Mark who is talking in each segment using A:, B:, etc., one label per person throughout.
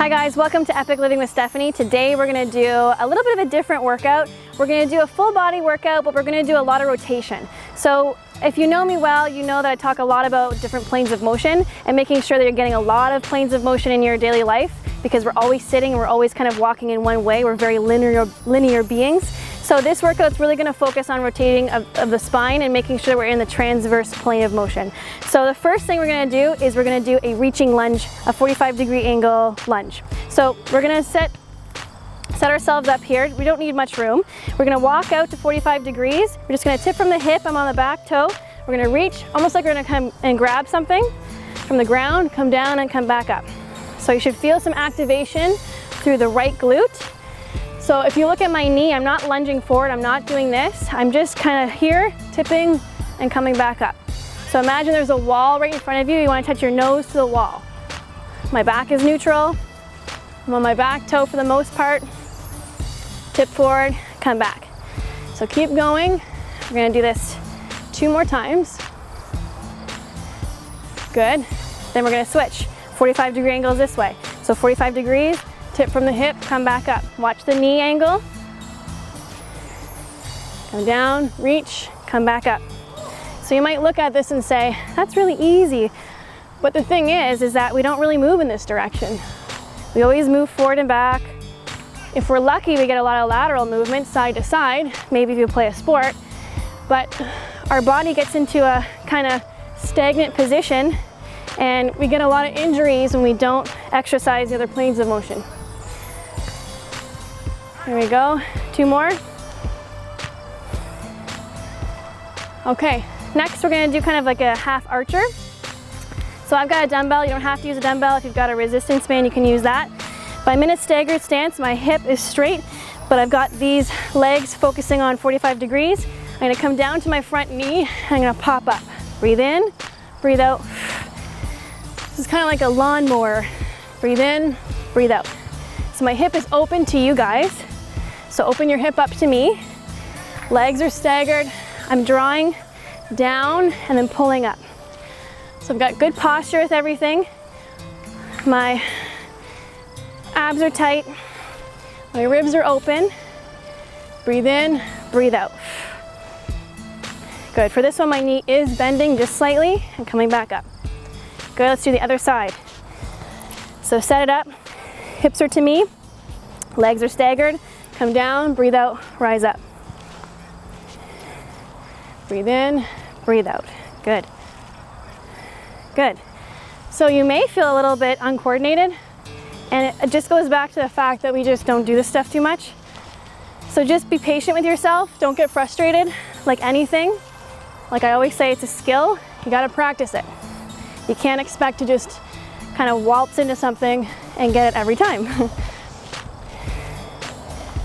A: Hi guys, welcome to Epic Living with Stephanie. Today we're gonna do a little bit of a different workout. We're gonna do a full body workout, but we're gonna do a lot of rotation. So if you know me well, you know that I talk a lot about different planes of motion and making sure that you're getting a lot of planes of motion in your daily life, because we're always sitting and we're always kind of walking in one way. We're very linear beings. So this workout's really gonna focus on rotating of the spine and making sure we're in the transverse plane of motion. So the first thing we're gonna do is we're gonna do a reaching lunge, a 45-degree angle lunge. So we're gonna set ourselves up here. We don't need much room. We're gonna walk out to 45 degrees. We're just gonna tip from the hip. I'm on the back toe. We're gonna reach, almost like we're gonna come and grab something from the ground, come down and come back up. So you should feel some activation through the right glute. So if you look at my knee, I'm not lunging forward, I'm not doing this. I'm just kind of here, tipping and coming back up. So imagine there's a wall right in front of you. You want to touch your nose to the wall. My back is neutral. I'm on my back toe for the most part. Tip forward, come back. So keep going. We're going to do this 2 more times. Good. Then we're going to switch. 45-degree angles this way. So 45 degrees. Tip from the hip, come back up. Watch the knee angle. Come down, reach, come back up. So you might look at this and say, that's really easy. But the thing is that we don't really move in this direction. We always move forward and back. If we're lucky, we get a lot of lateral movement side to side, maybe if you play a sport. But our body gets into a kind of stagnant position and we get a lot of injuries when we don't exercise the other planes of motion. There we go, 2 more. Okay, next we're gonna do kind of like a half archer. So I've got a dumbbell. You don't have to use a dumbbell. If you've got a resistance band, you can use that. But I'm in a staggered stance. My hip is straight, but I've got these legs focusing on 45 degrees. I'm gonna come down to my front knee. I'm gonna pop up. Breathe in, breathe out. This is kind of like a lawnmower. Breathe in, breathe out. So my hip is open to you guys. So open your hip up to me. Legs are staggered. I'm drawing down and then pulling up. So I've got good posture with everything. My abs are tight. My ribs are open. Breathe in, breathe out. Good. For this one, my knee is bending just slightly and coming back up. Good, let's do the other side. So set it up, hips are to me, legs are staggered, come down, breathe out, rise up. Breathe in, breathe out. Good. Good. So you may feel a little bit uncoordinated, and it just goes back to the fact that we just don't do this stuff too much. So just be patient with yourself, don't get frustrated. Like anything, like I always say, it's a skill, you gotta practice it. You can't expect to just kind of waltz into something and get it every time.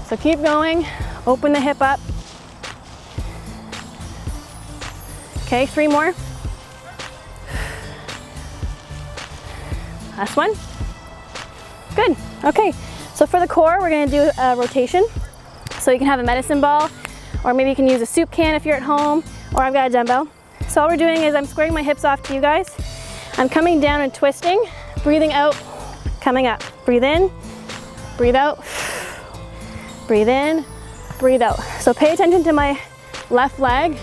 A: So keep going, open the hip up. Okay, 3 more. Last one. Good, okay. So for the core, we're gonna do a rotation. So you can have a medicine ball, or maybe you can use a soup can if you're at home, or I've got a dumbbell. So all we're doing is I'm squaring my hips off to you guys. I'm coming down and twisting, breathing out, coming up. Breathe in, breathe out, breathe in, breathe out. So pay attention to my left leg.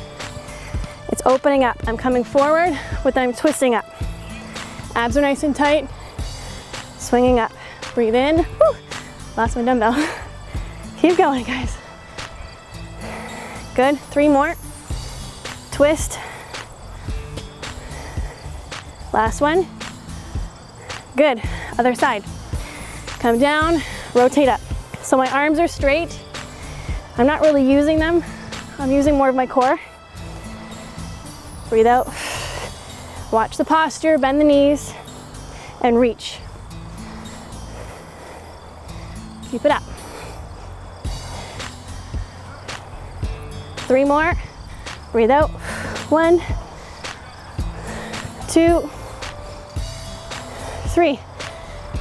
A: It's opening up. I'm coming forward, but then I'm twisting up. Abs are nice and tight, swinging up. Breathe in, whew, lost my dumbbell. Keep going, guys. Good, 3 more. Twist. Last one. Good, other side. Come down, rotate up. So my arms are straight. I'm not really using them. I'm using more of my core. Breathe out. Watch the posture, bend the knees, and reach. Keep it up. 3 more. Breathe out. 1, 2, 3.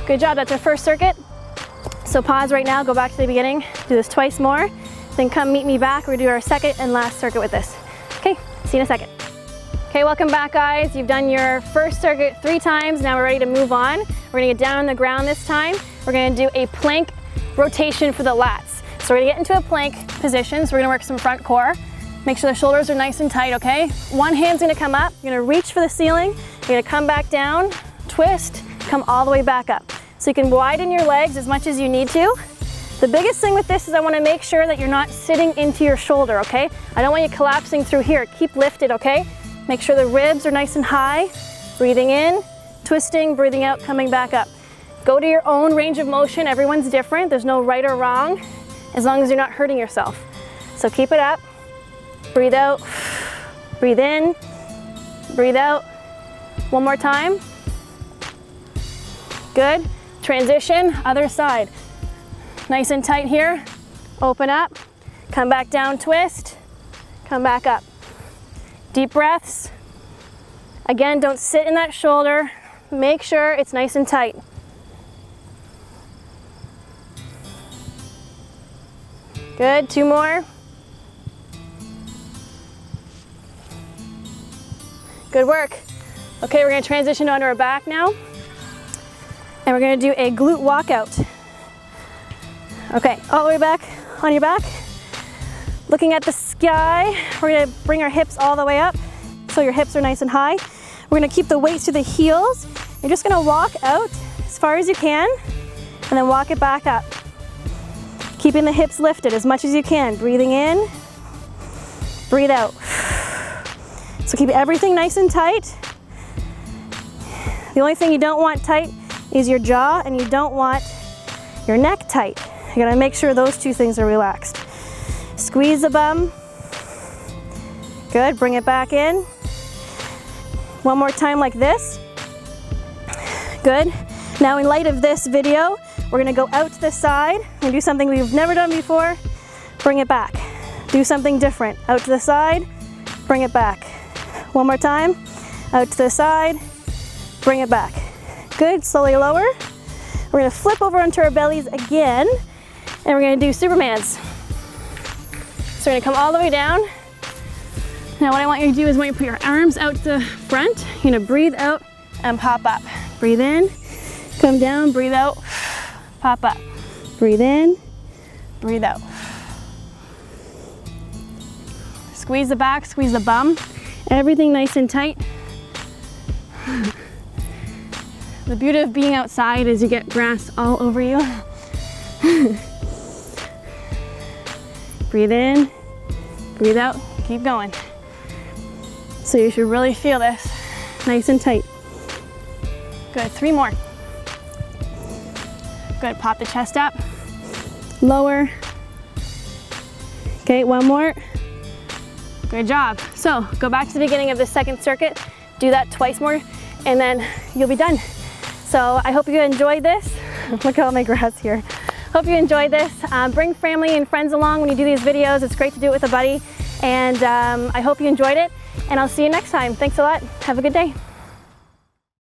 A: Good job, that's our first circuit. So pause right now, go back to the beginning, do this twice more, then come meet me back. We're gonna do our second and last circuit with this. Okay, see you in a second. Okay, welcome back guys. You've done your first circuit 3 times. Now we're ready to move on. We're gonna get down on the ground this time. we're gonna do a plank rotation for the lats. So we're gonna get into a plank position, so we're gonna work some front core. Make sure the shoulders are nice and tight, okay? One hand's gonna come up, you're gonna reach for the ceiling, you're gonna come back down, twist, come all the way back up. So you can widen your legs as much as you need to. The biggest thing with this is I wanna make sure that you're not sitting into your shoulder, okay? I don't want you collapsing through here. Keep lifted, okay? Make sure the ribs are nice and high. Breathing in, twisting, breathing out, coming back up. Go to your own range of motion. Everyone's different. There's no right or wrong, as long as you're not hurting yourself. So keep it up. Breathe out, breathe in, breathe out. One more time. Good. Transition, other side. Nice and tight here. Open up, come back down, twist, come back up. Deep breaths. Again, don't sit in that shoulder. Make sure it's nice and tight. Good, 2 more. Good work. Okay, we're gonna transition onto our back now. And we're gonna do a glute walkout. Okay, all the way back on your back. Looking at the sky, we're gonna bring our hips all the way up so your hips are nice and high. We're gonna keep the weights to the heels. You're just gonna walk out as far as you can and then walk it back up. Keeping the hips lifted as much as you can. Breathing in, breathe out. So keep everything nice and tight. The only thing you don't want tight is your jaw, and you don't want your neck tight. You gotta make sure those 2 things are relaxed. Squeeze the bum. Good, bring it back in. One more time like this. Good. Now in light of this video, we're gonna go out to the side and do something we've never done before. Bring it back. Do something different. Out to the side, bring it back. One more time. Out to the side, bring it back. Good, slowly lower. We're gonna flip over onto our bellies again, and we're gonna do Supermans. So we're gonna come all the way down. Now what I want you to do is when you put your arms out to the front, you're gonna breathe out and pop up. Breathe in, come down, breathe out, pop up. Breathe in, breathe out. Squeeze the back, squeeze the bum. Everything nice and tight. The beauty of being outside is you get grass all over you. Breathe in, breathe out, keep going. So you should really feel this nice and tight. Good, 3 more. Good, pop the chest up, lower. Okay, 1 more. Good job. So go back to the beginning of the second circuit, do that twice more, and then you'll be done. So I hope you enjoyed this. Look at all my grass here. Hope you enjoyed this. Bring family and friends along when you do these videos. It's great to do it with a buddy. And I hope you enjoyed it. And I'll see you next time. Thanks a lot. Have a good day.